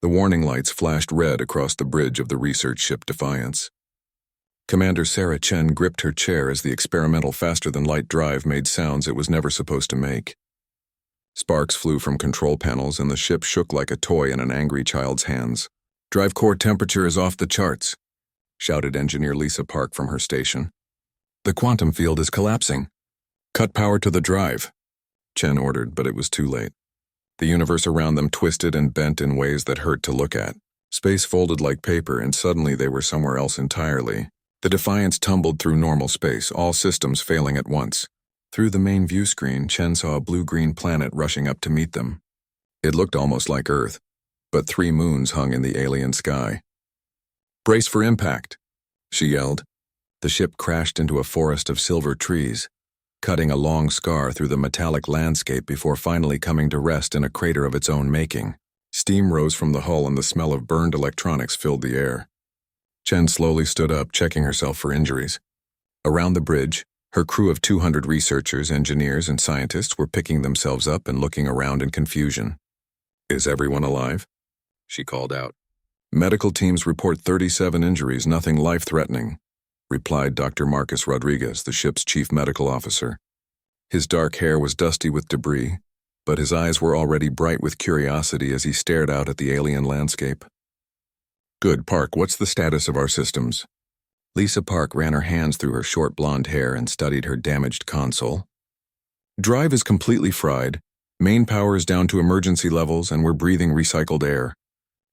The warning lights flashed red across the bridge of the research ship Defiance. Commander Sarah Chen gripped her chair as the experimental faster-than-light drive made sounds it was never supposed to make. Sparks flew from control panels and the ship shook like a toy in an angry child's hands. "Drive core temperature is off the charts," shouted Engineer Lisa Park from her station. "The quantum field is collapsing. Cut power to the drive," Chen ordered, but it was too late. The universe around them twisted and bent in ways that hurt to look at. Space folded like paper, and suddenly they were somewhere else entirely. The Defiance tumbled through normal space, all systems failing at once. Through the main view screen, Chen saw a blue-green planet rushing up to meet them. It looked almost like Earth, but 3 moons hung in the alien sky. "Brace for impact," she yelled. The ship crashed into a forest of silver trees, cutting a long scar through the metallic landscape before finally coming to rest in a crater of its own making. Steam rose from the hull and the smell of burned electronics filled the air. Chen slowly stood up, checking herself for injuries. Around the bridge, her crew of 200 researchers, engineers, and scientists were picking themselves up and looking around in confusion. "Is everyone alive?" she called out. "Medical teams report 37 injuries, nothing life-threatening," replied Dr. Marcus Rodriguez, the ship's chief medical officer. His dark hair was dusty with debris, but his eyes were already bright with curiosity as he stared out at the alien landscape. "Good, Park, what's the status of our systems?" Lisa Park ran her hands through her short blonde hair and studied her damaged console. "Drive is completely fried, main power is down to emergency levels, and we're breathing recycled air.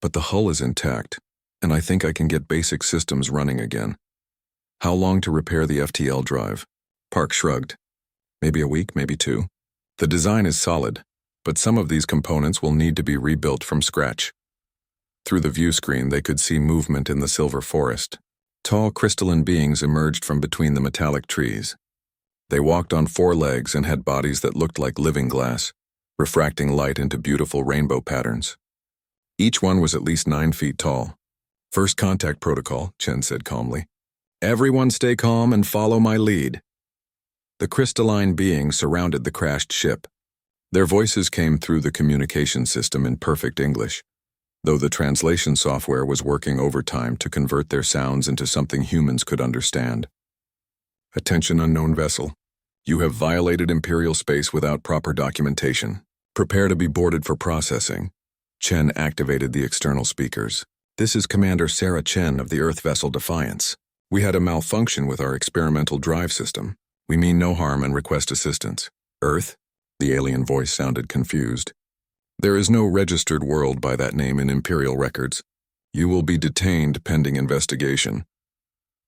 But the hull is intact, and I think I can get basic systems running again." "How long to repair the FTL drive?" Park shrugged. "Maybe a week, maybe 2. The design is solid, but some of these components will need to be rebuilt from scratch." Through the view screen, they could see movement in the silver forest. Tall crystalline beings emerged from between the metallic trees. They walked on 4 legs and had bodies that looked like living glass, refracting light into beautiful rainbow patterns. Each one was at least 9 feet tall. "First contact protocol," Chen said calmly. "Everyone stay calm and follow my lead." The crystalline beings surrounded the crashed ship. Their voices came through the communication system in perfect English, though the translation software was working overtime to convert their sounds into something humans could understand. "Attention, unknown vessel. You have violated Imperial space without proper documentation. Prepare to be boarded for processing." Chen activated the external speakers. "This is Commander Sarah Chen of the Earth vessel Defiance. We had a malfunction with our experimental drive system. We mean no harm and request assistance." "Earth?" The alien voice sounded confused. "There is no registered world by that name in Imperial records. You will be detained pending investigation."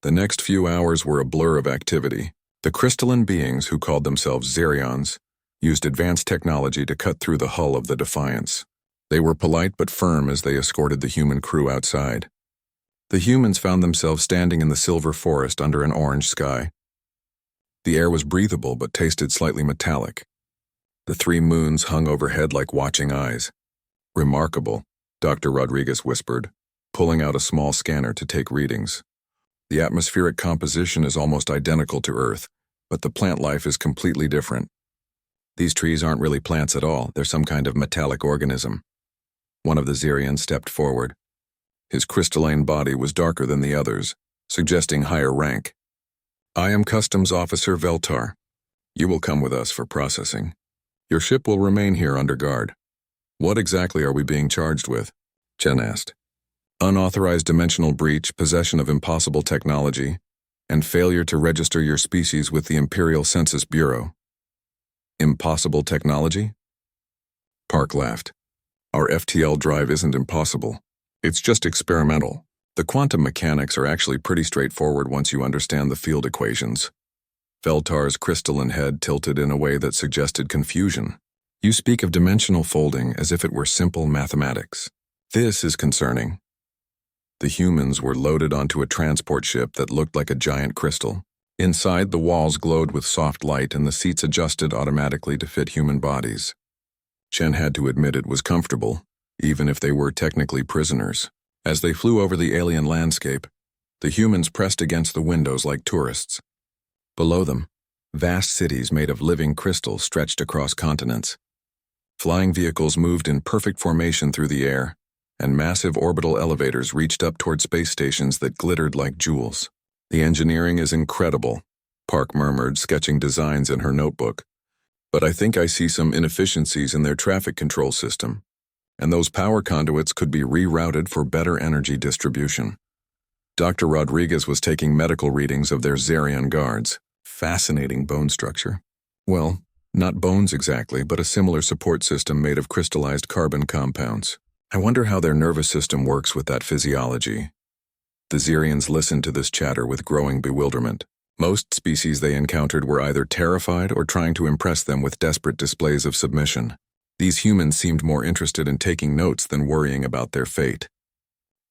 The next few hours were a blur of activity. The crystalline beings, who called themselves Xerions, used advanced technology to cut through the hull of the Defiance. They were polite but firm as they escorted the human crew outside. The humans found themselves standing in the silver forest under an orange sky. The air was breathable but tasted slightly metallic. The 3 moons hung overhead like watching eyes. "Remarkable," Dr. Rodriguez whispered, pulling out a small scanner to take readings. "The atmospheric composition is almost identical to Earth, but the plant life is completely different. These trees aren't really plants at all, they're some kind of metallic organism." One of the Xerions stepped forward. His crystalline body was darker than the others, suggesting higher rank. "I am Customs Officer Veltar. You will come with us for processing. Your ship will remain here under guard." "What exactly are we being charged with?" Chen asked. "Unauthorized dimensional breach, possession of impossible technology, and failure to register your species with the Imperial Census Bureau." "Impossible technology?" Park laughed. "Our FTL drive isn't impossible. It's just experimental. The quantum mechanics are actually pretty straightforward once you understand the field equations." Veltar's crystalline head tilted in a way that suggested confusion. "You speak of dimensional folding as if it were simple mathematics. This is concerning." The humans were loaded onto a transport ship that looked like a giant crystal. Inside, the walls glowed with soft light and the seats adjusted automatically to fit human bodies. Chen had to admit it was comfortable, even if they were technically prisoners. As they flew over the alien landscape, the humans pressed against the windows like tourists. Below them, vast cities made of living crystal stretched across continents. Flying vehicles moved in perfect formation through the air, and massive orbital elevators reached up toward space stations that glittered like jewels. "The engineering is incredible," Park murmured, sketching designs in her notebook. "But I think I see some inefficiencies in their traffic control system, and those power conduits could be rerouted for better energy distribution." Dr. Rodriguez was taking medical readings of their Xerion guards. Fascinating bone structure. Well, not bones exactly, but a similar support system made of crystallized carbon compounds. I wonder how their nervous system works with that physiology. The Xerions listened to this chatter with growing bewilderment. Most species they encountered were either terrified or trying to impress them with desperate displays of submission. These humans seemed more interested in taking notes than worrying about their fate.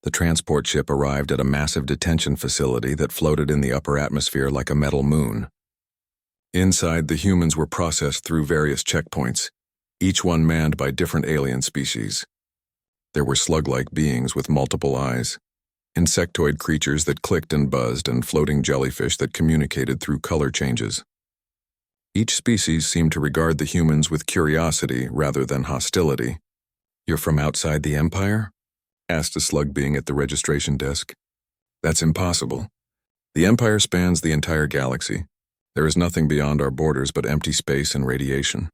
The transport ship arrived at a massive detention facility that floated in the upper atmosphere like a metal moon. Inside, the humans were processed through various checkpoints, each one manned by different alien species. There were slug-like beings with multiple eyes, insectoid creatures that clicked and buzzed, and floating jellyfish that communicated through color changes. Each species seemed to regard the humans with curiosity rather than hostility. "You're from outside the Empire?" asked a slug being at the registration desk. "That's impossible. The Empire spans the entire galaxy. There is nothing beyond our borders but empty space and radiation."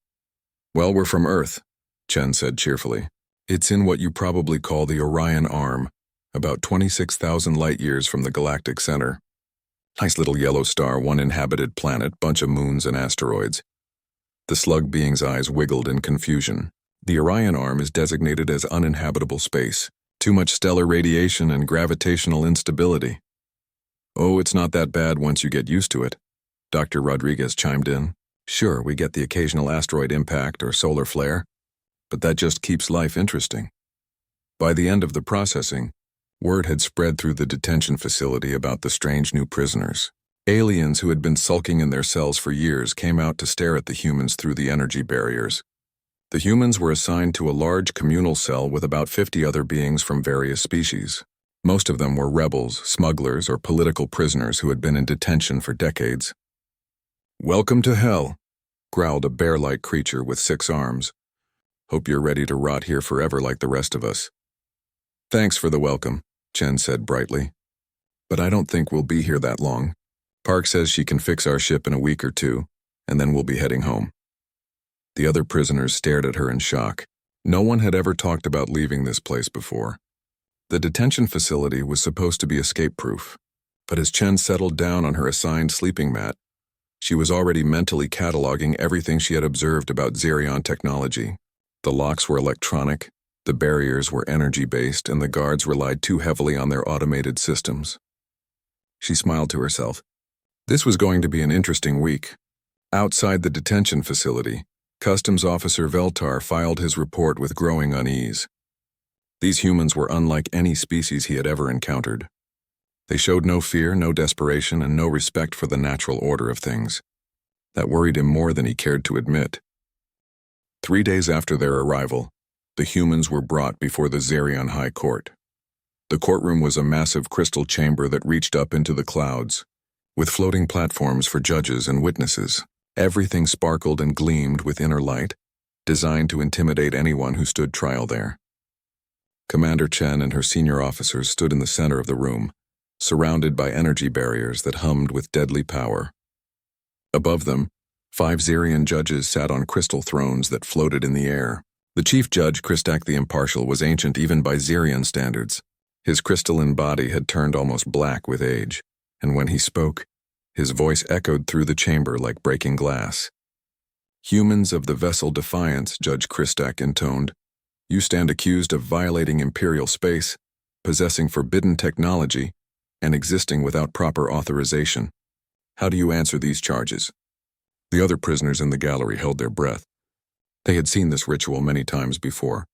"Well, we're from Earth," Chen said cheerfully. "It's in what you probably call the Orion Arm, about 26,000 light-years from the galactic center. Nice little yellow star, one inhabited planet, bunch of moons and asteroids." The slug being's eyes wiggled in confusion. "The Orion Arm is designated as uninhabitable space. Too much stellar radiation and gravitational instability." "Oh, it's not that bad once you get used to it," Dr. Rodriguez chimed in. "Sure, we get the occasional asteroid impact or solar flare, but that just keeps life interesting." By the end of the processing, word had spread through the detention facility about the strange new prisoners. Aliens who had been sulking in their cells for years came out to stare at the humans through the energy barriers. The humans were assigned to a large communal cell with about 50 other beings from various species. Most of them were rebels, smugglers, or political prisoners who had been in detention for decades. "Welcome to hell," growled a bear-like creature with 6 arms. "Hope you're ready to rot here forever like the rest of us." "Thanks for the welcome," Chen said brightly. "But I don't think we'll be here that long. Park says she can fix our ship in a week or 2, and then we'll be heading home." The other prisoners stared at her in shock. No one had ever talked about leaving this place before. The detention facility was supposed to be escape-proof, but as Chen settled down on her assigned sleeping mat, she was already mentally cataloging everything she had observed about Xerion technology. The locks were electronic, the barriers were energy-based, and the guards relied too heavily on their automated systems. She smiled to herself. This was going to be an interesting week. Outside the detention facility, Customs Officer Veltar filed his report with growing unease. These humans were unlike any species he had ever encountered. They showed no fear, no desperation, and no respect for the natural order of things. That worried him more than he cared to admit. 3 days after their arrival, the humans were brought before the Xerion High Court. The courtroom was a massive crystal chamber that reached up into the clouds, with floating platforms for judges and witnesses. Everything sparkled and gleamed with inner light, designed to intimidate anyone who stood trial there. Commander Chen and her senior officers stood in the center of the room, surrounded by energy barriers that hummed with deadly power. Above them, 5 Xerion judges sat on crystal thrones that floated in the air. The chief judge, Christak the Impartial, was ancient even by Xerion standards. His crystalline body had turned almost black with age, and when he spoke, his voice echoed through the chamber like breaking glass. "Humans of the vessel Defiance," Judge Christak intoned, "you stand accused of violating Imperial space, possessing forbidden technology, and existing without proper authorization. How do you answer these charges?" The other prisoners in the gallery held their breath. They had seen this ritual many times before.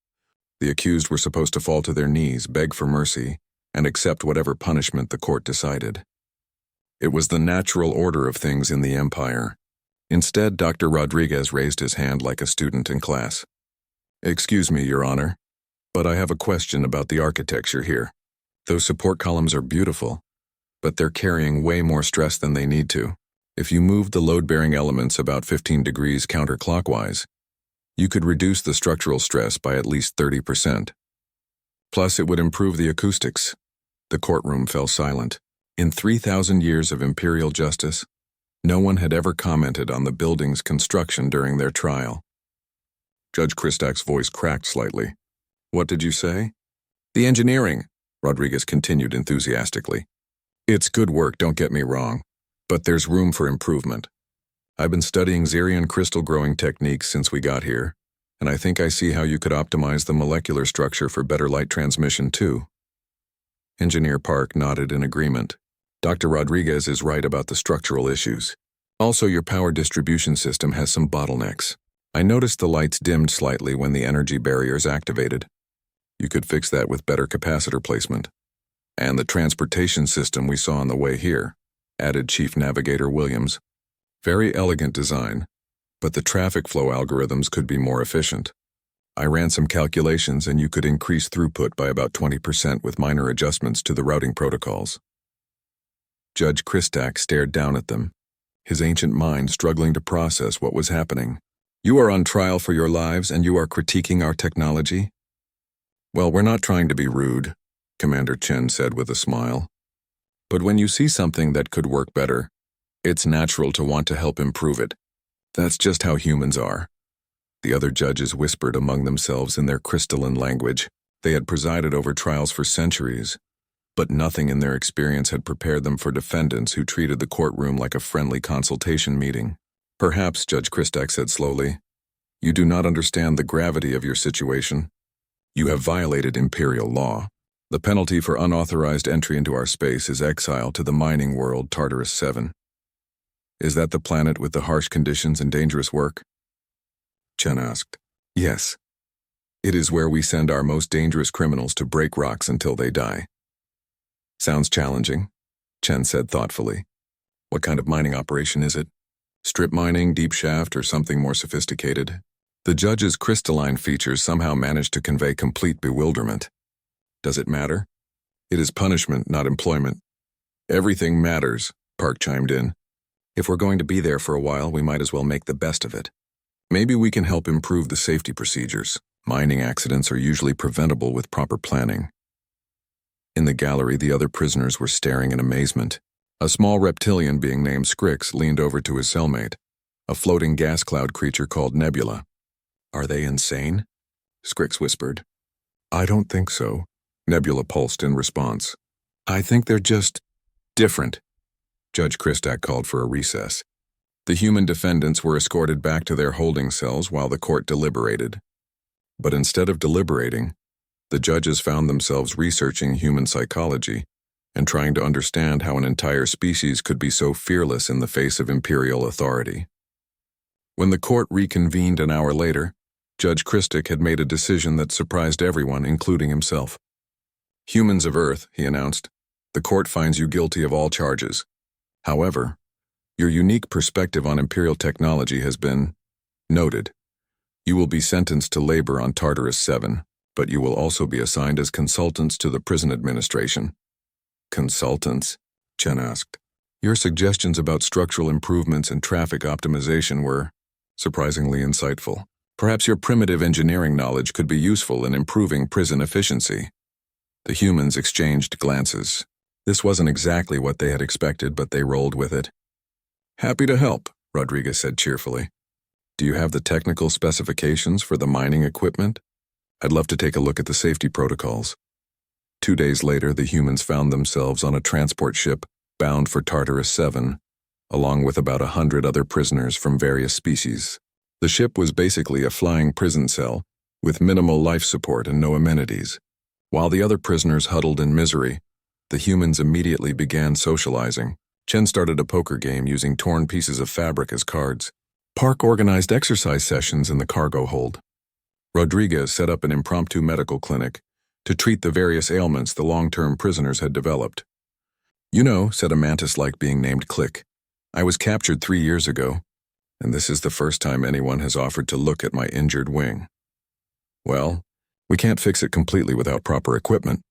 The accused were supposed to fall to their knees, beg for mercy, and accept whatever punishment the court decided. It was the natural order of things in the Empire. Instead, Dr. Rodriguez raised his hand like a student in class. "Excuse me, Your Honor, but I have a question about the architecture here. Those support columns are beautiful, but they're carrying way more stress than they need to. If you move the load-bearing elements about 15 degrees counterclockwise, you could reduce the structural stress by at least 30%. Plus, it would improve the acoustics. The courtroom fell silent. In 3,000 years of imperial justice, no one had ever commented on the building's construction during their trial. Judge Christak's voice cracked slightly. "What did you say?" "The engineering," Rodriguez continued enthusiastically. "It's good work, don't get me wrong, but there's room for improvement. I've been studying Xerion crystal growing techniques since we got here, and I think I see how you could optimize the molecular structure for better light transmission too." Engineer Park nodded in agreement. "Dr. Rodriguez is right about the structural issues. Also, your power distribution system has some bottlenecks. I noticed the lights dimmed slightly when the energy barriers activated. You could fix that with better capacitor placement. And the transportation system we saw on the way here," added Chief Navigator Williams. "Very elegant design, but the traffic flow algorithms could be more efficient. I ran some calculations and you could increase throughput by about 20% with minor adjustments to the routing protocols." Judge Christak stared down at them, his ancient mind struggling to process what was happening. "You are on trial for your lives and you are critiquing our technology?" "Well, we're not trying to be rude," Commander Chen said with a smile. "But when you see something that could work better, it's natural to want to help improve it. That's just how humans are." The other judges whispered among themselves in their crystalline language. They had presided over trials for centuries, but nothing in their experience had prepared them for defendants who treated the courtroom like a friendly consultation meeting. "Perhaps," Judge Christak said slowly, "you do not understand the gravity of your situation. You have violated imperial law. The penalty for unauthorized entry into our space is exile to the mining world Tartarus 7. Is that the planet with the harsh conditions and dangerous work?" Chen asked. "Yes. It is where we send our most dangerous criminals to break rocks until they die." "Sounds challenging," Chen said thoughtfully. "What kind of mining operation is it? Strip mining, deep shaft, or something more sophisticated?" The judge's crystalline features somehow managed to convey complete bewilderment. "Does it matter? It is punishment, not employment." "Everything matters," Park chimed in. "If we're going to be there for a while, we might as well make the best of it. Maybe we can help improve the safety procedures. Mining accidents are usually preventable with proper planning." In the gallery, the other prisoners were staring in amazement. A small reptilian being named Scrix leaned over to his cellmate, a floating gas cloud creature called Nebula. "Are they insane?" Scrix whispered. "I don't think so," Nebula pulsed in response. "I think they're just different." Judge Christak called for a recess. The human defendants were escorted back to their holding cells while the court deliberated. But instead of deliberating, the judges found themselves researching human psychology and trying to understand how an entire species could be so fearless in the face of imperial authority. When the court reconvened an hour later, Judge Christak had made a decision that surprised everyone, including himself. "Humans of Earth," he announced, "the court finds you guilty of all charges. However, your unique perspective on imperial technology has been noted. You will be sentenced to labor on Tartarus 7, but you will also be assigned as consultants to the prison administration." "Consultants?" Chen asked. "Your suggestions about structural improvements and traffic optimization were surprisingly insightful. Perhaps your primitive engineering knowledge could be useful in improving prison efficiency." The humans exchanged glances. This wasn't exactly what they had expected, but they rolled with it. "Happy to help," Rodriguez said cheerfully. "Do you have the technical specifications for the mining equipment? I'd love to take a look at the safety protocols." 2 days later, the humans found themselves on a transport ship bound for Tartarus 7, along with about 100 other prisoners from various species. The ship was basically a flying prison cell, with minimal life support and no amenities. While the other prisoners huddled in misery, the humans immediately began socializing. Chen started a poker game using torn pieces of fabric as cards. Park organized exercise sessions in the cargo hold. Rodriguez set up an impromptu medical clinic to treat the various ailments the long-term prisoners had developed. "You know," said a mantis-like being named Click, "I was captured 3 years ago, and this is the first time anyone has offered to look at my injured wing." "Well, we can't fix it completely without proper equipment,"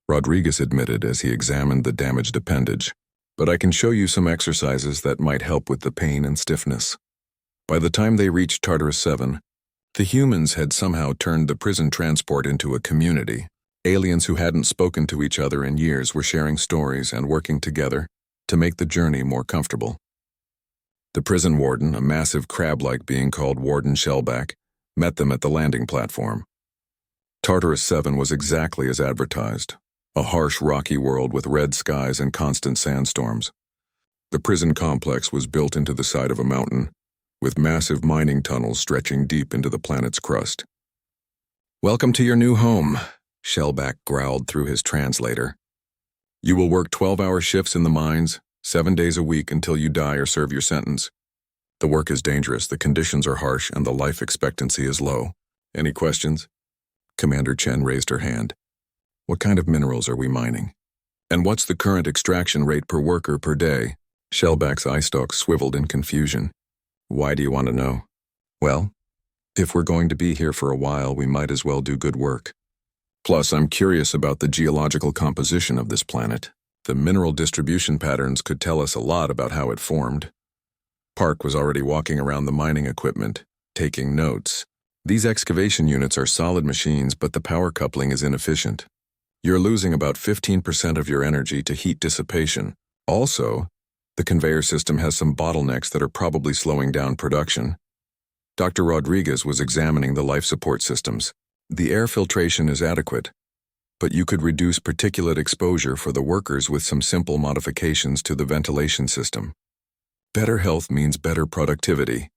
Rodriguez admitted as he examined the damaged appendage. "But I can show you some exercises that might help with the pain and stiffness." By the time they reached Tartarus 7, the humans had somehow turned the prison transport into a community. Aliens who hadn't spoken to each other in years were sharing stories and working together to make the journey more comfortable. The prison warden, a massive crab-like being called Warden Shellback, met them at the landing platform. Tartarus 7 was exactly as advertised, a harsh, rocky world with red skies and constant sandstorms. The prison complex was built into the side of a mountain, with massive mining tunnels stretching deep into the planet's crust. "Welcome to your new home," Shellback growled through his translator. "You will work 12-hour shifts in the mines, 7 days a week until you die or serve your sentence. The work is dangerous, the conditions are harsh, and the life expectancy is low. Any questions?" Commander Chen raised her hand. "What kind of minerals are we mining? And what's the current extraction rate per worker per day?" Shellback's eye stalks swiveled in confusion. "Why do you want to know?" "Well, if we're going to be here for a while, we might as well do good work. Plus, I'm curious about the geological composition of this planet. The mineral distribution patterns could tell us a lot about how it formed." Park was already walking around the mining equipment, taking notes. "These excavation units are solid machines, but the power coupling is inefficient. You're losing about 15% of your energy to heat dissipation. Also, the conveyor system has some bottlenecks that are probably slowing down production." Dr. Rodriguez was examining the life support systems. "The air filtration is adequate, but you could reduce particulate exposure for the workers with some simple modifications to the ventilation system. Better health means better productivity."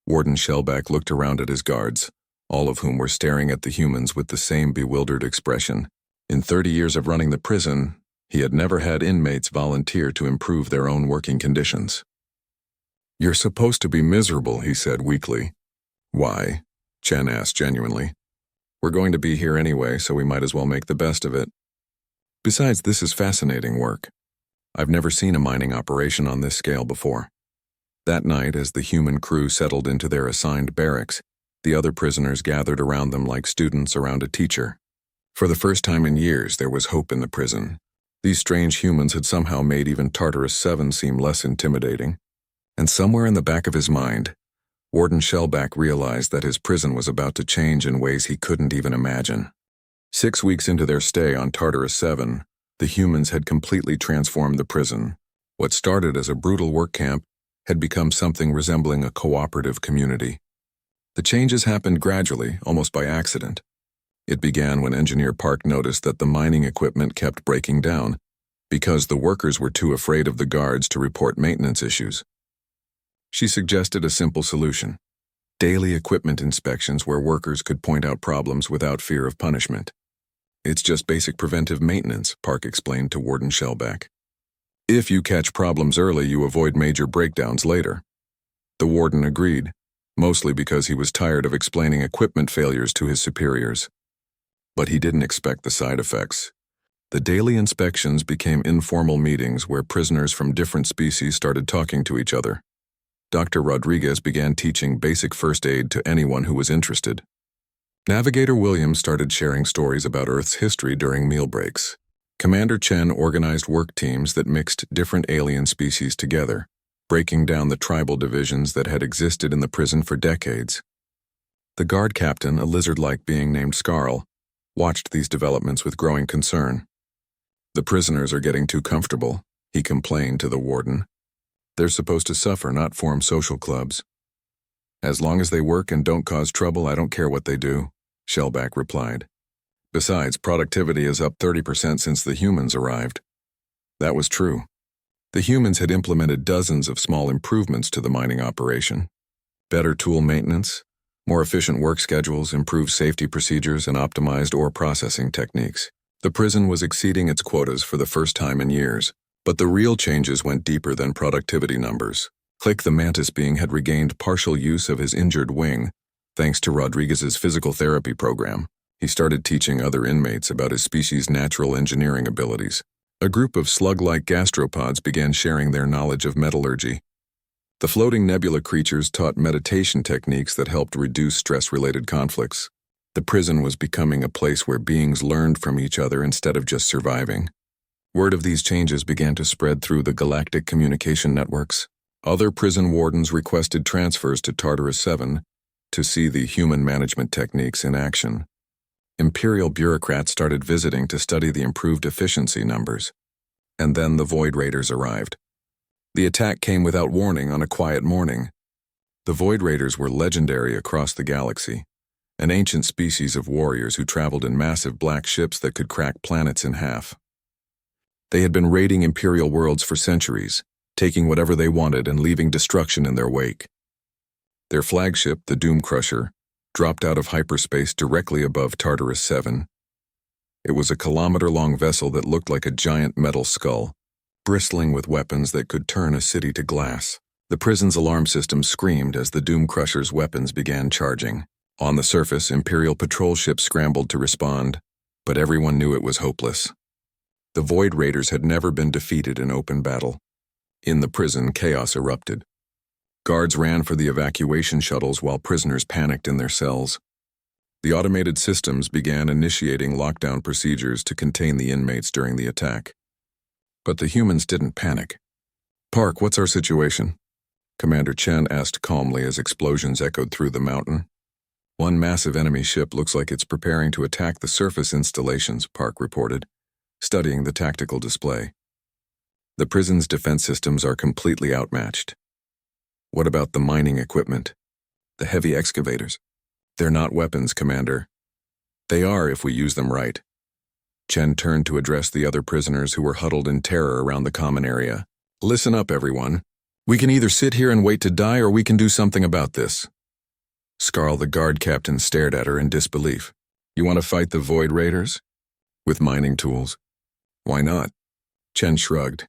Warden Shellback looked around at his guards, all of whom were staring at the humans with the same bewildered expression. In 30 years of running the prison, he had never had inmates volunteer to improve their own working conditions. "You're supposed to be miserable," he said weakly. "Why?" Chen asked genuinely. "We're going to be here anyway, so we might as well make the best of it. Besides, this is fascinating work. I've never seen a mining operation on this scale before." That night, as the human crew settled into their assigned barracks, the other prisoners gathered around them like students around a teacher. For the first time in years, there was hope in the prison. These strange humans had somehow made even Tartarus 7 seem less intimidating. And somewhere in the back of his mind, Warden Shellback realized that his prison was about to change in ways he couldn't even imagine. 6 weeks into their stay on Tartarus 7, the humans had completely transformed the prison. What started as a brutal work camp had become something resembling a cooperative community. The changes happened gradually, almost by accident. It began when Engineer Park noticed that the mining equipment kept breaking down because the workers were too afraid of the guards to report maintenance issues. She suggested a simple solution: daily equipment inspections where workers could point out problems without fear of punishment. "It's just basic preventive maintenance," Park explained to Warden Shellback. "If you catch problems early, you avoid major breakdowns later." The warden agreed, mostly because he was tired of explaining equipment failures to his superiors. But he didn't expect the side effects. The daily inspections became informal meetings where prisoners from different species started talking to each other. Dr. Rodriguez began teaching basic first aid to anyone who was interested. Navigator Williams started sharing stories about Earth's history during meal breaks. Commander Chen organized work teams that mixed different alien species together, breaking down the tribal divisions that had existed in the prison for decades. The guard captain, a lizard-like being named Scarl, watched these developments with growing concern. "The prisoners are getting too comfortable," he complained to the warden. "They're supposed to suffer, not form social clubs." "As long as they work and don't cause trouble, I don't care what they do," Shellback replied. "Besides, productivity is up 30% since the humans arrived." That was true. The humans had implemented dozens of small improvements to the mining operation. Better tool maintenance, more efficient work schedules, improved safety procedures, and optimized ore processing techniques. The prison was exceeding its quotas for the first time in years, but the real changes went deeper than productivity numbers. Click, the mantis being, had regained partial use of his injured wing, thanks to Rodriguez's physical therapy program. He started teaching other inmates about his species' natural engineering abilities. A group of slug-like gastropods began sharing their knowledge of metallurgy. The floating nebula creatures taught meditation techniques that helped reduce stress-related conflicts. The prison was becoming a place where beings learned from each other instead of just surviving. Word of these changes began to spread through the galactic communication networks. Other prison wardens requested transfers to Tartarus 7 to see the human management techniques in action. Imperial bureaucrats started visiting to study the improved efficiency numbers. And then the Void Raiders arrived. The attack came without warning on a quiet morning. The Void Raiders were legendary across the galaxy, an ancient species of warriors who traveled in massive black ships that could crack planets in half. They had been raiding Imperial worlds for centuries, taking whatever they wanted and leaving destruction in their wake. Their flagship, the Doom Crusher, dropped out of hyperspace directly above Tartarus 7. It was a kilometer-long vessel that looked like a giant metal skull, bristling with weapons that could turn a city to glass. The prison's alarm system screamed as the Doom Crusher's weapons began charging. On the surface, Imperial patrol ships scrambled to respond, but everyone knew it was hopeless. The Void Raiders had never been defeated in open battle. In the prison, chaos erupted. Guards ran for the evacuation shuttles while prisoners panicked in their cells. The automated systems began initiating lockdown procedures to contain the inmates during the attack. But the humans didn't panic. "Park, what's our situation?" Commander Chen asked calmly as explosions echoed through the mountain. "One massive enemy ship looks like it's preparing to attack the surface installations," Park reported, studying the tactical display. "The prison's defense systems are completely outmatched." "What about the mining equipment? The heavy excavators?" "They're not weapons, Commander." "They are if we use them right." Chen turned to address the other prisoners who were huddled in terror around the common area. "Listen up, everyone. We can either sit here and wait to die or we can do something about this." Scarl, the guard captain, stared at her in disbelief. "You want to fight the Void Raiders? With mining tools?" "Why not?" Chen shrugged.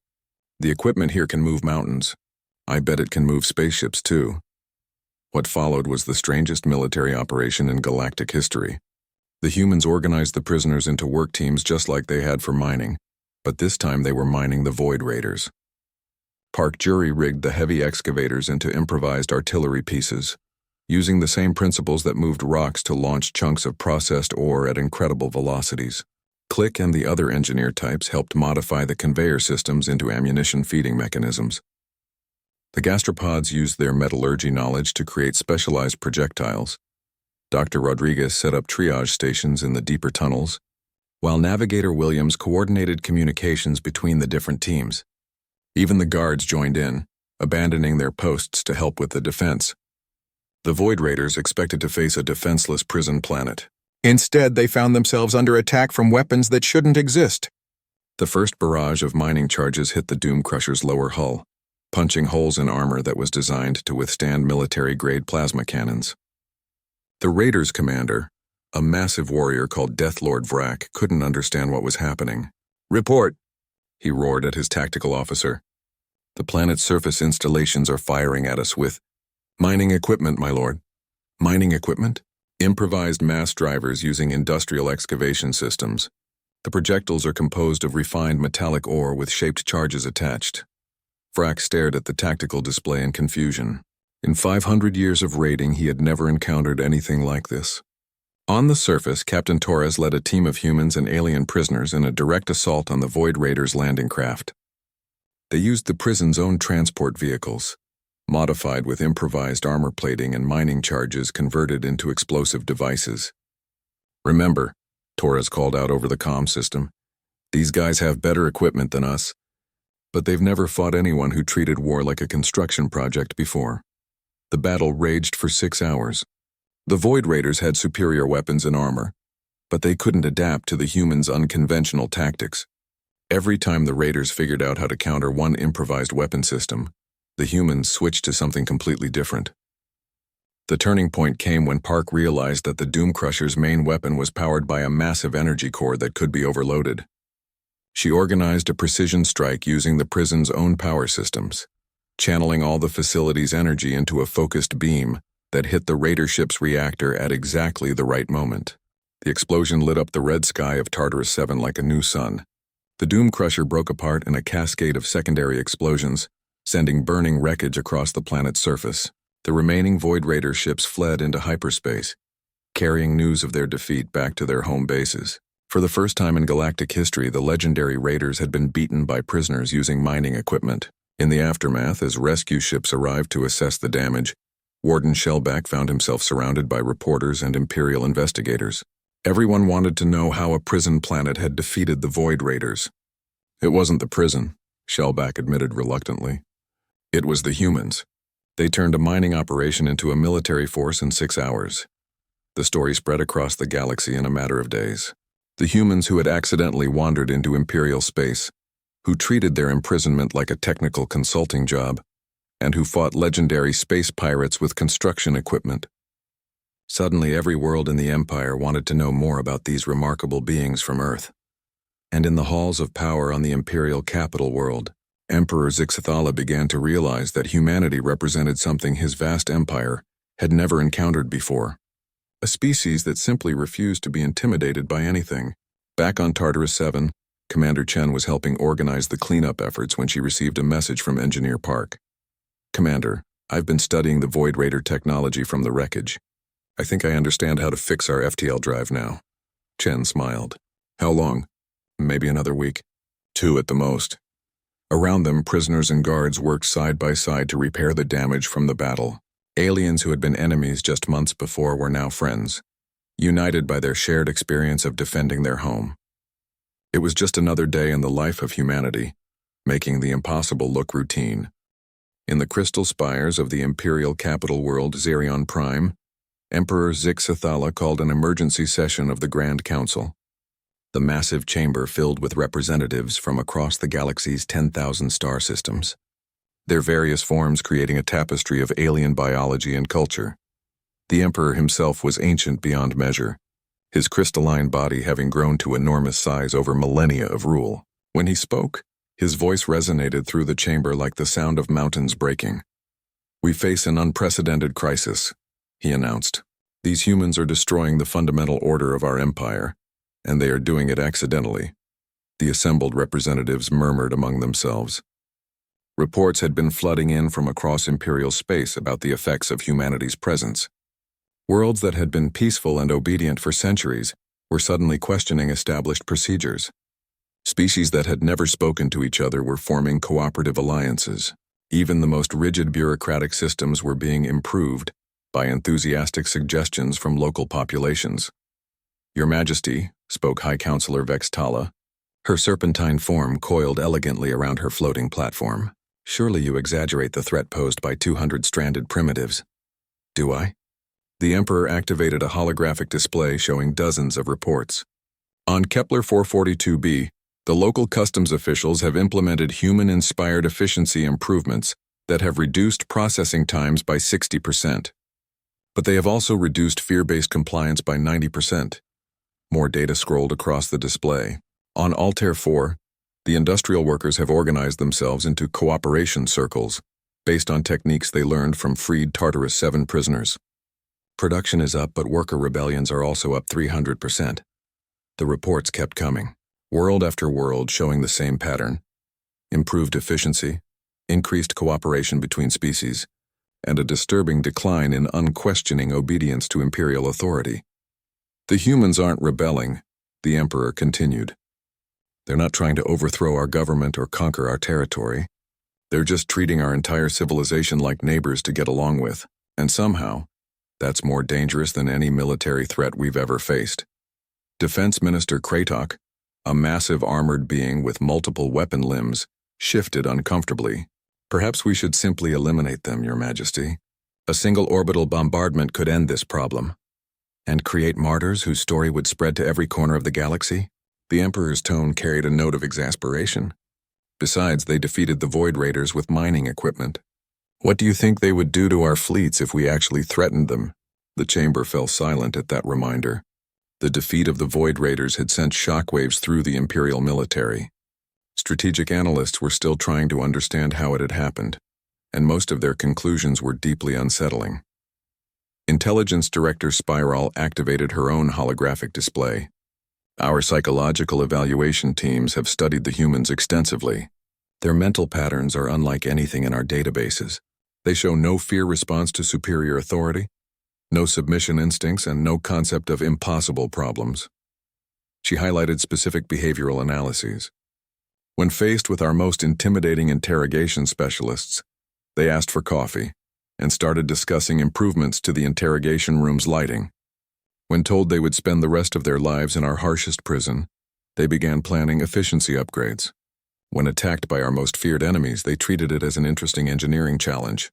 "The equipment here can move mountains. I bet it can move spaceships too." What followed was the strangest military operation in galactic history. The humans organized the prisoners into work teams just like they had for mining, but this time they were mining the Void Raiders. Park jury-rigged the heavy excavators into improvised artillery pieces, using the same principles that moved rocks to launch chunks of processed ore at incredible velocities. Click and the other engineer types helped modify the conveyor systems into ammunition feeding mechanisms. The gastropods used their metallurgy knowledge to create specialized projectiles. Dr. Rodriguez set up triage stations in the deeper tunnels, while Navigator Williams coordinated communications between the different teams. Even the guards joined in, abandoning their posts to help with the defense. The Void Raiders expected to face a defenseless prison planet. Instead, they found themselves under attack from weapons that shouldn't exist. The first barrage of mining charges hit the Doom Crusher's lower hull, punching holes in armor that was designed to withstand military-grade plasma cannons. The Raiders' commander, a massive warrior called Deathlord Vrak, couldn't understand what was happening. "Report!" he roared at his tactical officer. "The planet's surface installations are firing at us with mining equipment, my lord." "Mining equipment?" "Improvised mass drivers using industrial excavation systems. The projectiles are composed of refined metallic ore with shaped charges attached." Vrak stared at the tactical display in confusion. In 500 years of raiding, he had never encountered anything like this. On the surface, Captain Torres led a team of humans and alien prisoners in a direct assault on the Void Raiders' landing craft. They used the prison's own transport vehicles, modified with improvised armor plating and mining charges converted into explosive devices. "Remember," Torres called out over the comm system, "these guys have better equipment than us, but they've never fought anyone who treated war like a construction project before." The battle raged for 6 hours. The Void Raiders had superior weapons and armor, but they couldn't adapt to the humans' unconventional tactics. Every time the Raiders figured out how to counter one improvised weapon system, the humans switched to something completely different. The turning point came when Park realized that the Doom Crusher's main weapon was powered by a massive energy core that could be overloaded. She organized a precision strike using the prison's own power systems, channeling all the facility's energy into a focused beam that hit the Raider ship's reactor at exactly the right moment. The explosion lit up the red sky of Tartarus 7 like a new sun. The Doom Crusher broke apart in a cascade of secondary explosions, sending burning wreckage across the planet's surface. The remaining Void Raider ships fled into hyperspace, carrying news of their defeat back to their home bases. For the first time in galactic history, the legendary Raiders had been beaten by prisoners using mining equipment. In the aftermath, as rescue ships arrived to assess the damage, Warden Shellback found himself surrounded by reporters and Imperial investigators. Everyone wanted to know how a prison planet had defeated the Void Raiders. It wasn't the prison, Shellback admitted reluctantly. It was the humans. They turned a mining operation into a military force in 6 hours. The story spread across the galaxy in a matter of days. The humans who had accidentally wandered into Imperial space, who treated their imprisonment like a technical consulting job, and who fought legendary space pirates with construction equipment. Suddenly, every world in the Empire wanted to know more about these remarkable beings from Earth. And in the halls of power on the Imperial capital world, Emperor Zixathala began to realize that humanity represented something his vast empire had never encountered before. A species that simply refused to be intimidated by anything. Back on Tartarus 7, Commander Chen was helping organize the cleanup efforts when she received a message from Engineer Park. "Commander, I've been studying the Void Raider technology from the wreckage. I think I understand how to fix our FTL drive now." Chen smiled. "How long?" "Maybe another week. 2 at the most." Around them, prisoners and guards worked side by side to repair the damage from the battle. Aliens who had been enemies just months before were now friends, united by their shared experience of defending their home. It was just another day in the life of humanity, making the impossible look routine. In the crystal spires of the Imperial capital world Zerion Prime, Emperor Zixathala called an emergency session of the Grand Council. The massive chamber filled with representatives from across the galaxy's 10,000 star systems, their various forms creating a tapestry of alien biology and culture. The Emperor himself was ancient beyond measure, his crystalline body having grown to enormous size over millennia of rule. When he spoke, his voice resonated through the chamber like the sound of mountains breaking. "We face an unprecedented crisis," he announced. "These humans are destroying the fundamental order of our empire, and they are doing it accidentally." The assembled representatives murmured among themselves. Reports had been flooding in from across Imperial space about the effects of humanity's presence. Worlds that had been peaceful and obedient for centuries were suddenly questioning established procedures. Species that had never spoken to each other were forming cooperative alliances. Even the most rigid bureaucratic systems were being improved by enthusiastic suggestions from local populations. "Your Majesty," spoke High Counselor Vextala, her serpentine form coiled elegantly around her floating platform. "Surely you exaggerate the threat posed by 200 stranded primitives." "Do I?" The Emperor activated a holographic display showing dozens of reports. "On Kepler 442b, the local customs officials have implemented human-inspired efficiency improvements that have reduced processing times by 60%. But they have also reduced fear-based compliance by 90%. More data scrolled across the display. On Altair 4, the industrial workers have organized themselves into cooperation circles, based on techniques they learned from freed Tartarus 7 prisoners. Production is up, but worker rebellions are also up 300%. The reports kept coming, world after world showing the same pattern. Improved efficiency, increased cooperation between species, and a disturbing decline in unquestioning obedience to imperial authority. "The humans aren't rebelling," the Emperor continued. "They're not trying to overthrow our government or conquer our territory. They're just treating our entire civilization like neighbors to get along with, and somehow, that's more dangerous than any military threat we've ever faced." Defense Minister Kratok, a massive armored being with multiple weapon limbs, shifted uncomfortably. "Perhaps we should simply eliminate them, Your Majesty. A single orbital bombardment could end this problem." "And create martyrs whose story would spread to every corner of the galaxy?" The Emperor's tone carried a note of exasperation. "Besides, they defeated the Void Raiders with mining equipment. What do you think they would do to our fleets if we actually threatened them?" The chamber fell silent at that reminder. The defeat of the Void Raiders had sent shockwaves through the Imperial military. Strategic analysts were still trying to understand how it had happened, and most of their conclusions were deeply unsettling. Intelligence Director Spiral activated her own holographic display. "Our psychological evaluation teams have studied the humans extensively. Their mental patterns are unlike anything in our databases. They show no fear response to superior authority, no submission instincts, and no concept of impossible problems." She highlighted specific behavioral analyses. "When faced with our most intimidating interrogation specialists, they asked for coffee and started discussing improvements to the interrogation room's lighting. When told they would spend the rest of their lives in our harshest prison, they began planning efficiency upgrades. When attacked by our most feared enemies, they treated it as an interesting engineering challenge.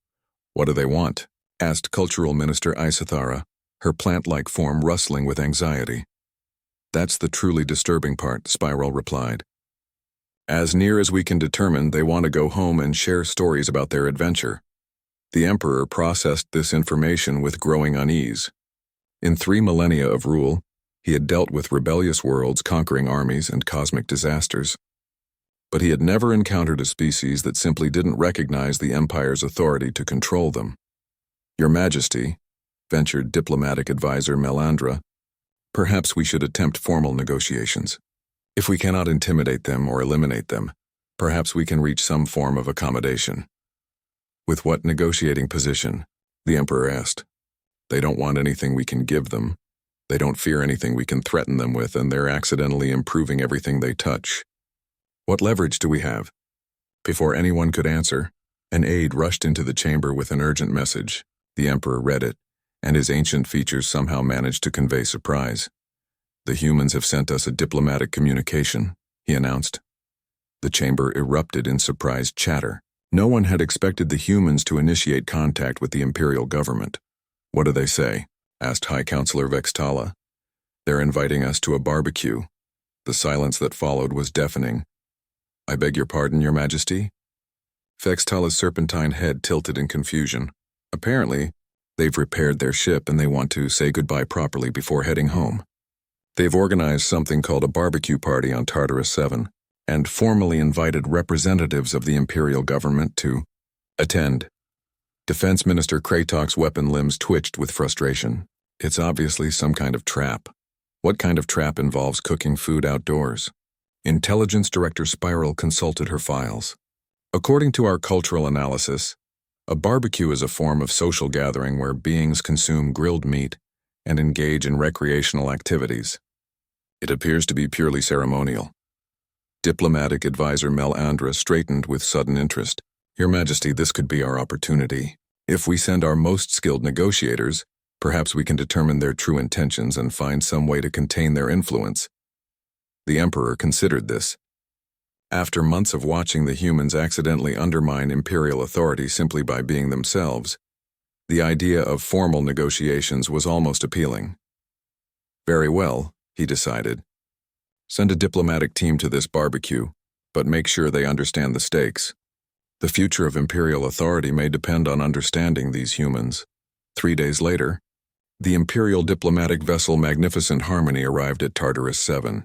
"What do they want?" asked Cultural Minister Isathara, her plant-like form rustling with anxiety. "That's the truly disturbing part," Spiral replied. "As near as we can determine, they want to go home and share stories about their adventure." The Emperor processed this information with growing unease. In 3 millennia of rule, he had dealt with rebellious worlds, conquering armies, and cosmic disasters. But he had never encountered a species that simply didn't recognize the Empire's authority to control them. "Your Majesty," ventured diplomatic advisor Melandra, "perhaps we should attempt formal negotiations. If we cannot intimidate them or eliminate them, perhaps we can reach some form of accommodation." "With what negotiating position?" the Emperor asked. "They don't want anything we can give them. They don't fear anything we can threaten them with, and they're accidentally improving everything they touch. What leverage do we have?" Before anyone could answer, an aide rushed into the chamber with an urgent message. The Emperor read it, and his ancient features somehow managed to convey surprise. "The humans have sent us a diplomatic communication," he announced. The chamber erupted in surprised chatter. No one had expected the humans to initiate contact with the Imperial government. "What do they say?" asked High Counselor Vextala. "They're inviting us to a barbecue." The silence that followed was deafening. "I beg your pardon, Your Majesty?" Vextala's serpentine head tilted in confusion. "Apparently, they've repaired their ship and they want to say goodbye properly before heading home. They've organized something called a barbecue party on Tartarus 7 and formally invited representatives of the Imperial government to attend." Defense Minister Kratak's weapon limbs twitched with frustration. "It's obviously some kind of trap. What kind of trap involves cooking food outdoors?" Intelligence Director Spiral consulted her files. "According to our cultural analysis, a barbecue is a form of social gathering where beings consume grilled meat and engage in recreational activities. It appears to be purely ceremonial." Diplomatic advisor Melandra straightened with sudden interest. "Your Majesty, this could be our opportunity. If we send our most skilled negotiators, perhaps we can determine their true intentions and find some way to contain their influence." The Emperor considered this. After months of watching the humans accidentally undermine Imperial authority simply by being themselves, the idea of formal negotiations was almost appealing. "Very well," he decided. "Send a diplomatic team to this barbecue, but make sure they understand the stakes. The future of Imperial authority may depend on understanding these humans." 3 days later, the Imperial diplomatic vessel Magnificent Harmony arrived at Tartarus 7.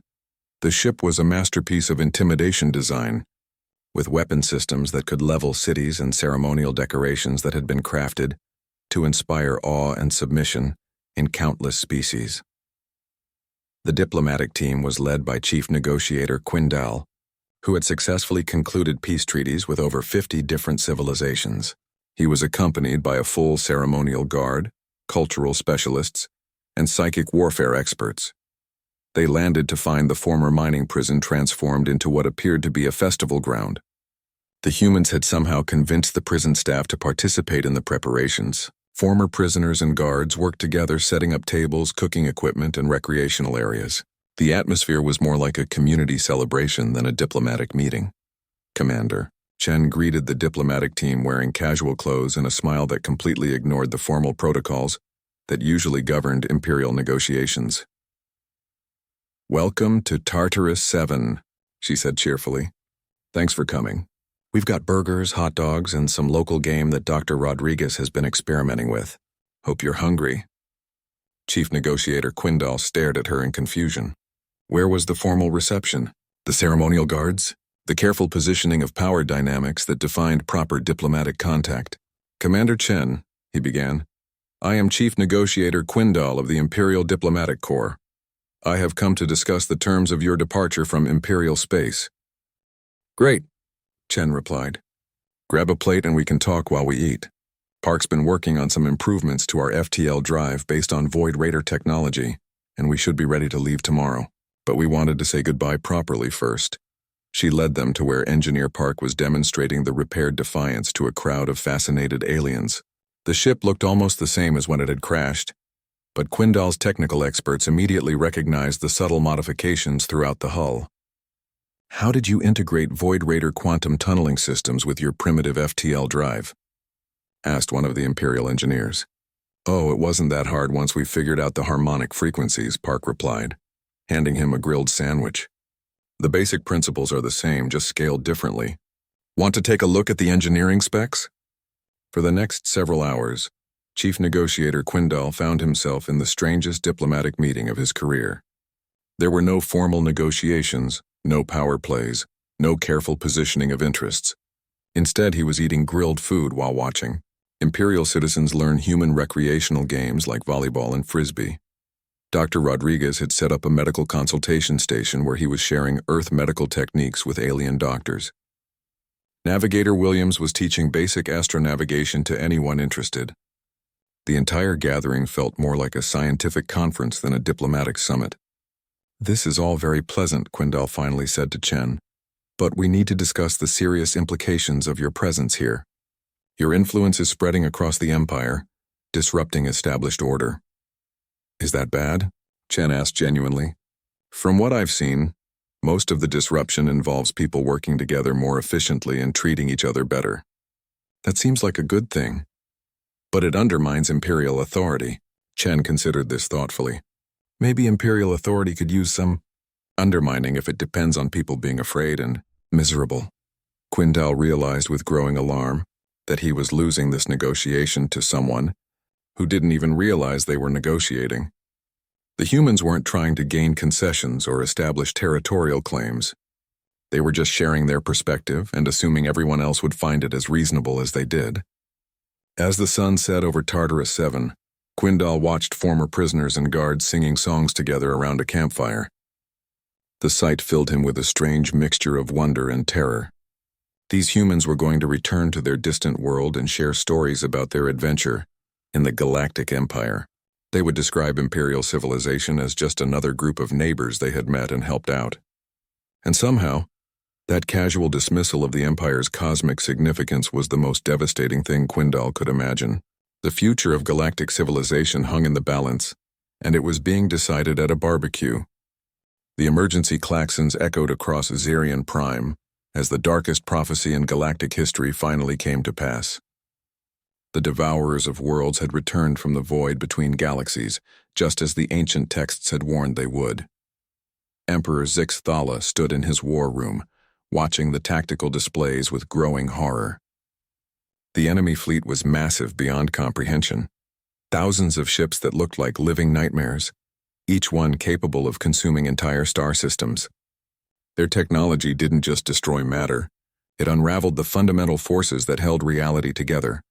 The ship was a masterpiece of intimidation design, with weapon systems that could level cities and ceremonial decorations that had been crafted to inspire awe and submission in countless species. The diplomatic team was led by Chief Negotiator Quindal, who had successfully concluded peace treaties with over 50 different civilizations. He was accompanied by a full ceremonial guard, cultural specialists, and psychic warfare experts. They landed to find the former mining prison transformed into what appeared to be a festival ground. The humans had somehow convinced the prison staff to participate in the preparations. Former prisoners and guards worked together, setting up tables, cooking equipment, and recreational areas. The atmosphere was more like a community celebration than a diplomatic meeting. "Commander," Chen greeted the diplomatic team wearing casual clothes and a smile that completely ignored the formal protocols that usually governed Imperial negotiations. "Welcome to Tartarus 7, she said cheerfully. "Thanks for coming. We've got burgers, hot dogs, and some local game that Dr. Rodriguez has been experimenting with. Hope you're hungry." Chief Negotiator Quindal stared at her in confusion. Where was the formal reception? The ceremonial guards? The careful positioning of power dynamics that defined proper diplomatic contact? "Commander Chen," he began, "I am Chief Negotiator Quindal of the Imperial Diplomatic Corps. I have come to discuss the terms of your departure from Imperial space." "Great," Chen replied. "Grab a plate and we can talk while we eat. Park's been working on some improvements to our FTL drive based on Void Raider technology, and we should be ready to leave tomorrow. But we wanted to say goodbye properly first." She led them to where Engineer Park was demonstrating the repaired Defiance to a crowd of fascinated aliens. The ship looked almost the same as when it had crashed, but Quindal's technical experts immediately recognized the subtle modifications throughout the hull. How did you integrate Void Raider quantum tunneling systems with your primitive FTL drive? Asked one of the Imperial engineers. Oh, it wasn't that hard once we figured out the harmonic frequencies, Park replied, handing him a grilled sandwich. The basic principles are the same, just scaled differently. Want to take a look at the engineering specs? For the next several hours, Chief Negotiator Quindal found himself in the strangest diplomatic meeting of his career. There were no formal negotiations, no power plays, no careful positioning of interests. Instead, he was eating grilled food while watching. Imperial citizens learn human recreational games like volleyball and frisbee. Dr. Rodriguez had set up a medical consultation station where he was sharing Earth medical techniques with alien doctors. Navigator Williams was teaching basic astronavigation to anyone interested. The entire gathering felt more like a scientific conference than a diplomatic summit. This is all very pleasant, Quindal finally said to Chen, but we need to discuss the serious implications of your presence here. Your influence is spreading across the Empire, disrupting established order. Is that bad? Chen asked genuinely. From what I've seen, most of the disruption involves people working together more efficiently and treating each other better. That seems like a good thing. But it undermines Imperial authority. Chen considered this thoughtfully. Maybe Imperial authority could use some undermining if it depends on people being afraid and miserable. Quindal realized with growing alarm that he was losing this negotiation to someone who didn't even realize they were negotiating. The humans weren't trying to gain concessions or establish territorial claims. They were just sharing their perspective and assuming everyone else would find it as reasonable as they did. As the sun set over Tartarus 7, Quindal watched former prisoners and guards singing songs together around a campfire. The sight filled him with a strange mixture of wonder and terror. These humans were going to return to their distant world and share stories about their adventure in the Galactic Empire. They would describe Imperial civilization as just another group of neighbors they had met and helped out. And somehow, that casual dismissal of the Empire's cosmic significance was the most devastating thing Quindal could imagine. The future of galactic civilization hung in the balance, and it was being decided at a barbecue. The emergency klaxons echoed across Zerion Prime as the darkest prophecy in galactic history finally came to pass. The Devourers of Worlds had returned from the void between galaxies, just as the ancient texts had warned they would. Emperor Zix Thala stood in his war room, watching the tactical displays with growing horror. The enemy fleet was massive beyond comprehension. Thousands of ships that looked like living nightmares, each one capable of consuming entire star systems. Their technology didn't just destroy matter, it unraveled the fundamental forces that held reality together.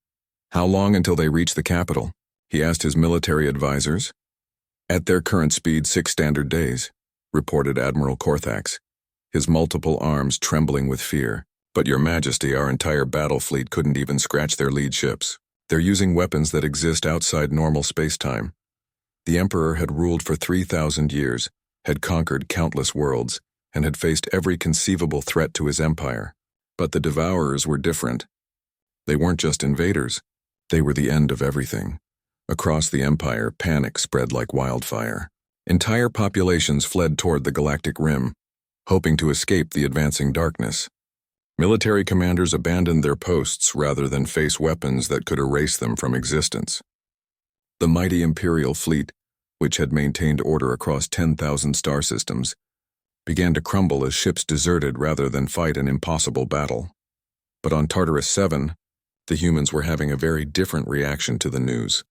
How long until they reached the capital? He asked his military advisors. At their current speed, 6 standard days, reported Admiral Korthax, his multiple arms trembling with fear. But Your Majesty, our entire battle fleet couldn't even scratch their lead ships. They're using weapons that exist outside normal space-time. The Emperor had ruled for 3,000 years, had conquered countless worlds, and had faced every conceivable threat to his empire. But the Devourers were different. They weren't just invaders. They were the end of everything. Across the Empire, panic spread like wildfire. Entire populations fled toward the galactic rim, hoping to escape the advancing darkness. Military commanders abandoned their posts rather than face weapons that could erase them from existence. The mighty Imperial fleet, which had maintained order across 10,000 star systems, began to crumble as ships deserted rather than fight an impossible battle. But on Tartarus 7, the humans were having a very different reaction to the news.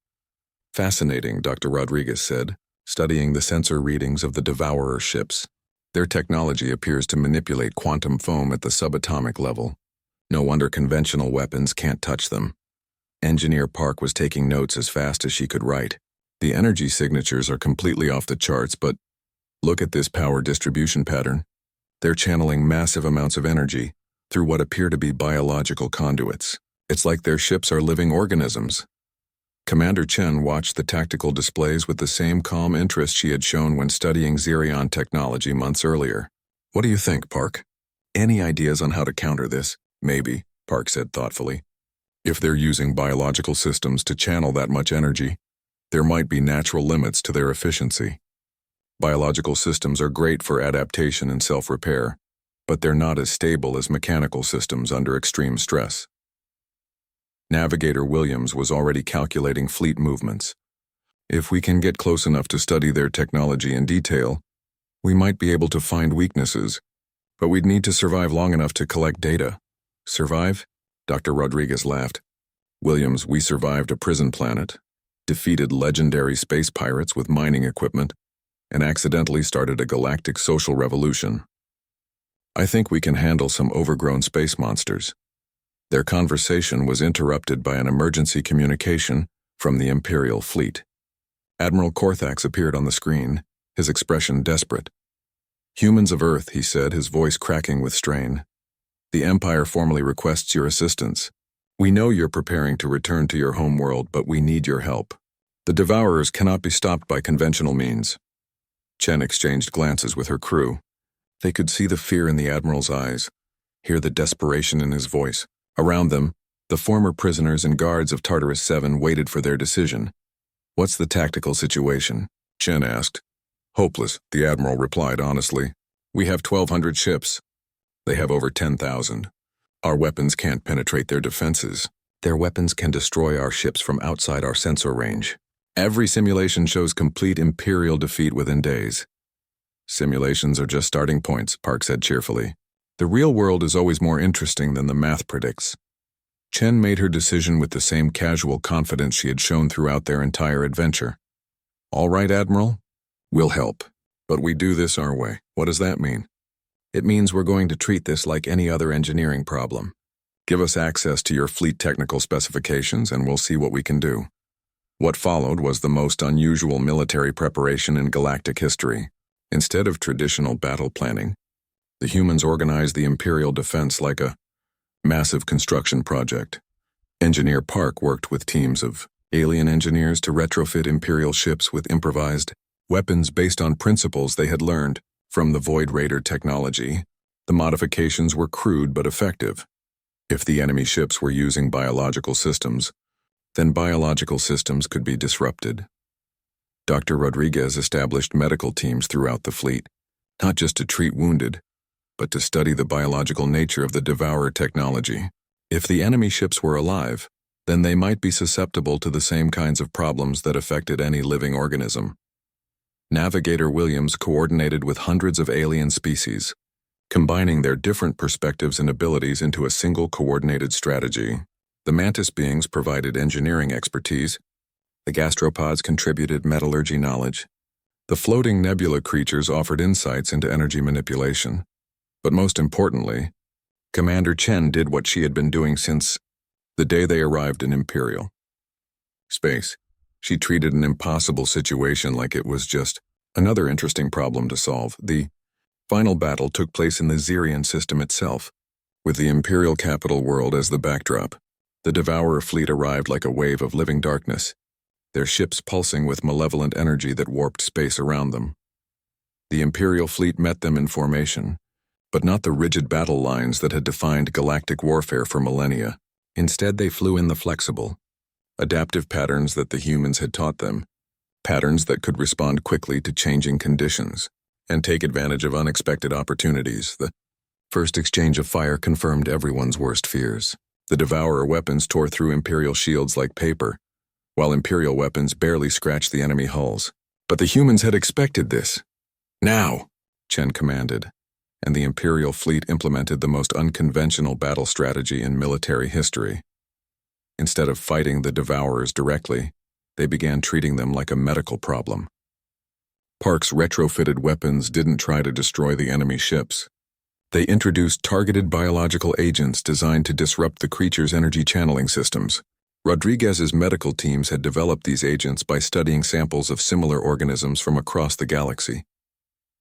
Fascinating, Dr. Rodriguez said, studying the sensor readings of the Devourer ships. Their technology appears to manipulate quantum foam at the subatomic level. No wonder conventional weapons can't touch them. Engineer Park was taking notes as fast as she could write. The energy signatures are completely off the charts, but look at this power distribution pattern. They're channeling massive amounts of energy through what appear to be biological conduits. It's like their ships are living organisms. Commander Chen watched the tactical displays with the same calm interest she had shown when studying Zerion technology months earlier. What do you think, Park? Any ideas on how to counter this? Maybe, Park said thoughtfully. If they're using biological systems to channel that much energy, There might be natural limits to their efficiency. Biological systems are great for adaptation and self-repair, but they're not as stable as mechanical systems under extreme stress. Navigator Williams was already calculating fleet movements. If we can get close enough to study their technology in detail, we might be able to find weaknesses, but we'd need to survive long enough to collect data. Survive? Dr. Rodriguez laughed. Williams, we survived a prison planet, defeated legendary space pirates with mining equipment, and accidentally started a galactic social revolution. I think we can handle some overgrown space monsters. Their conversation was interrupted by an emergency communication from the Imperial fleet. Admiral Korthax appeared on the screen, his expression desperate. "Humans of Earth," he said, his voice cracking with strain. "The Empire formally requests your assistance. We know you're preparing to return to your home world, but we need your help. The Devourers cannot be stopped by conventional means." Chen exchanged glances with her crew. They could see the fear in the Admiral's eyes, hear the desperation in his voice. Around them, the former prisoners and guards of Tartarus 7 waited for their decision. "What's the tactical situation?" Chen asked. "Hopeless," the Admiral replied honestly. "We have 1,200 ships. They have over 10,000. Our weapons can't penetrate their defenses. Their weapons can destroy our ships from outside our sensor range. Every simulation shows complete Imperial defeat within days." "Simulations are just starting points," Park said cheerfully. "The real world is always more interesting than the math predicts." Chen made her decision with the same casual confidence she had shown throughout their entire adventure. "All right, Admiral. We'll help. But we do this our way." "What does that mean?" "It means we're going to treat this like any other engineering problem. Give us access to your fleet technical specifications and we'll see what we can do." What followed was the most unusual military preparation in galactic history. Instead of traditional battle planning, the humans organized the Imperial defense like a massive construction project. Engineer Park worked with teams of alien engineers to retrofit Imperial ships with improvised weapons based on principles they had learned from the Void Raider technology. The modifications were crude but effective. If the enemy ships were using biological systems, then biological systems could be disrupted. Dr. Rodriguez established medical teams throughout the fleet, not just to treat wounded, but to study the biological nature of the Devourer technology. If the enemy ships were alive, then they might be susceptible to the same kinds of problems that affected any living organism. Navigator Williams coordinated with hundreds of alien species, combining their different perspectives and abilities into a single coordinated strategy. The mantis beings provided engineering expertise, the gastropods contributed metallurgy knowledge, the floating nebula creatures offered insights into energy manipulation. But most importantly, Commander Chen did what she had been doing since the day they arrived in Imperial space. She treated an impossible situation like it was just another interesting problem to solve. The final battle took place in the Xerian system itself, with the Imperial capital world as the backdrop. The Devourer fleet arrived like a wave of living darkness, their ships pulsing with malevolent energy that warped space around them. The Imperial fleet met them in formation, but not the rigid battle lines that had defined galactic warfare for millennia. Instead, they flew in the flexible, adaptive patterns that the humans had taught them, patterns that could respond quickly to changing conditions and take advantage of unexpected opportunities. The first exchange of fire confirmed everyone's worst fears. The Devourer weapons tore through Imperial shields like paper, while Imperial weapons barely scratched the enemy hulls. But the humans had expected this. "Now," Chen commanded, and the Imperial fleet implemented the most unconventional battle strategy in military history. Instead of fighting the Devourers directly, they began treating them like a medical problem. Park's retrofitted weapons didn't try to destroy the enemy ships. They introduced targeted biological agents designed to disrupt the creature's energy channeling systems. Rodriguez's medical teams had developed these agents by studying samples of similar organisms from across the galaxy.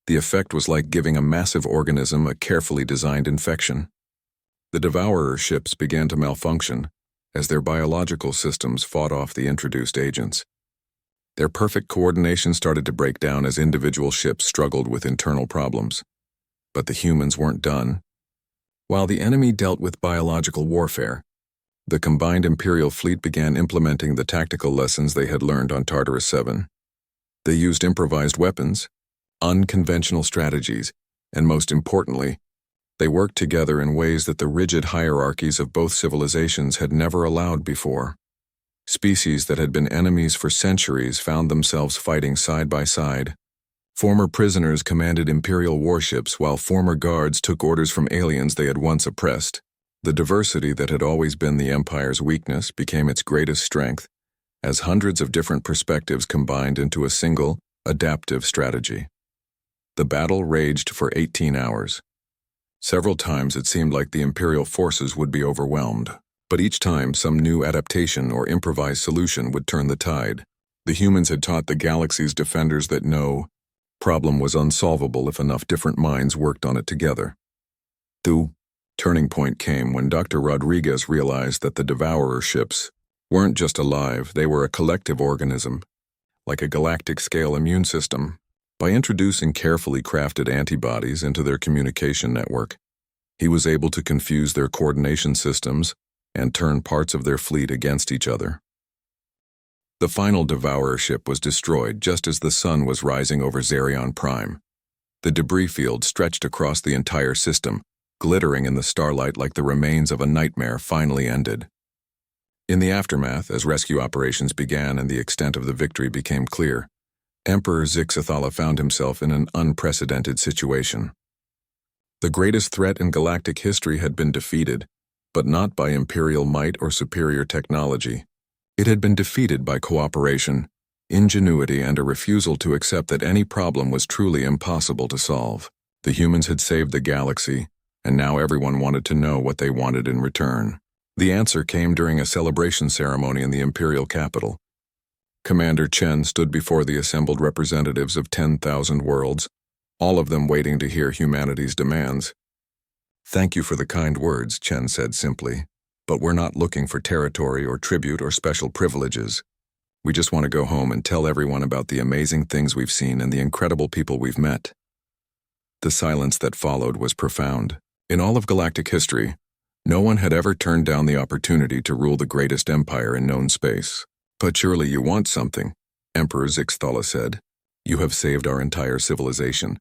The effect was like giving a massive organism a carefully designed infection. The Devourer ships began to malfunction as their biological systems fought off the introduced agents. Their perfect coordination started to break down as individual ships struggled with internal problems. But the humans weren't done. While the enemy dealt with biological warfare, the combined Imperial fleet began implementing the tactical lessons they had learned on Tartarus 7. They used improvised weapons, unconventional strategies, and most importantly, they worked together in ways that the rigid hierarchies of both civilizations had never allowed before. Species that had been enemies for centuries found themselves fighting side by side. Former prisoners commanded Imperial warships while former guards took orders from aliens they had once oppressed. The diversity that had always been the Empire's weakness became its greatest strength, as hundreds of different perspectives combined into a single, adaptive strategy. The battle raged for 18 hours. Several times it seemed like the Imperial forces would be overwhelmed, but each time some new adaptation or improvised solution would turn the tide. The humans had taught the galaxy's defenders that no problem was unsolvable if enough different minds worked on it together. The turning point came when Dr. Rodriguez realized that the Devourer ships weren't just alive, they were a collective organism, like a galactic-scale immune system. By introducing carefully crafted antibodies into their communication network, he was able to confuse their coordination systems and turn parts of their fleet against each other. The final Devourer ship was destroyed just as the sun was rising over Xerion Prime. The debris field stretched across the entire system, glittering in the starlight like the remains of a nightmare finally ended. In the aftermath, as rescue operations began and the extent of the victory became clear, Emperor Zixathala found himself in an unprecedented situation. The greatest threat in galactic history had been defeated, but not by imperial might or superior technology. It had been defeated by cooperation, ingenuity, and a refusal to accept that any problem was truly impossible to solve. The humans had saved the galaxy, and now everyone wanted to know what they wanted in return. The answer came during a celebration ceremony in the imperial capital. Commander Chen stood before the assembled representatives of 10,000 worlds, all of them waiting to hear humanity's demands. "Thank you for the kind words," Chen said simply, "but we're not looking for territory or tribute or special privileges. We just want to go home and tell everyone about the amazing things we've seen and the incredible people we've met." The silence that followed was profound. In all of galactic history, no one had ever turned down the opportunity to rule the greatest empire in known space. "But surely you want something," Emperor Zixathala said. "You have saved our entire civilization.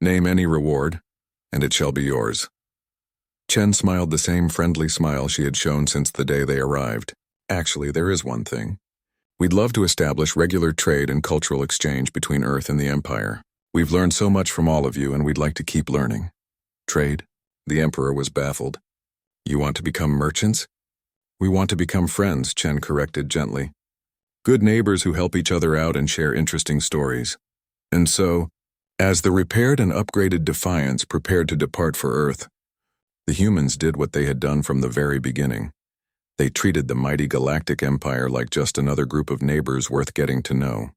Name any reward, and it shall be yours." Chen smiled the same friendly smile she had shown since the day they arrived. "Actually, there is one thing. We'd love to establish regular trade and cultural exchange between Earth and the Empire. We've learned so much from all of you, and we'd like to keep learning." "Trade?" The Emperor was baffled. "You want to become merchants?" "We want to become friends," Chen corrected gently. "Good neighbors who help each other out and share interesting stories." And so, as the repaired and upgraded Defiance prepared to depart for Earth, the humans did what they had done from the very beginning. They treated the mighty galactic empire like just another group of neighbors worth getting to know.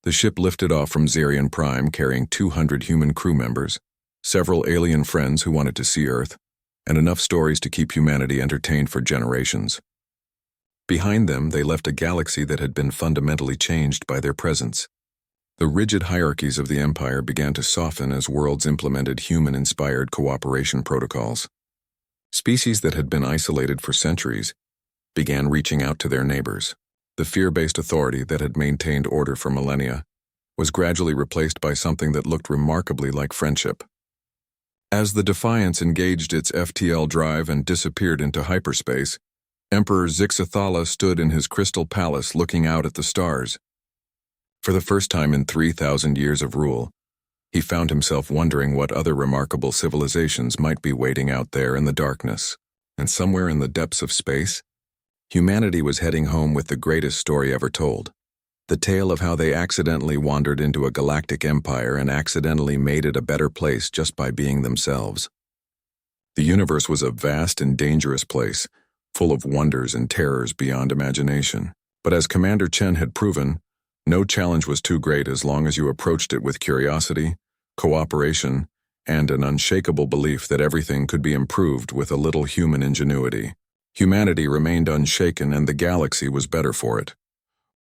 The ship lifted off from Xerion Prime carrying 200 human crew members, several alien friends who wanted to see Earth, and enough stories to keep humanity entertained for generations. Behind them, they left a galaxy that had been fundamentally changed by their presence. The rigid hierarchies of the Empire began to soften as worlds implemented human-inspired cooperation protocols. Species that had been isolated for centuries began reaching out to their neighbors. The fear-based authority that had maintained order for millennia was gradually replaced by something that looked remarkably like friendship. As the Defiance engaged its FTL drive and disappeared into hyperspace, Emperor Zixathala stood in his crystal palace looking out at the stars. For the first time in 3,000 years of rule, he found himself wondering what other remarkable civilizations might be waiting out there in the darkness. And somewhere in the depths of space, humanity was heading home with the greatest story ever told. The tale of how they accidentally wandered into a galactic empire and accidentally made it a better place just by being themselves. The universe was a vast and dangerous place, full of wonders and terrors beyond imagination. But as Commander Chen had proven, no challenge was too great as long as you approached it with curiosity, cooperation, and an unshakable belief that everything could be improved with a little human ingenuity. Humanity remained unshaken and the galaxy was better for it.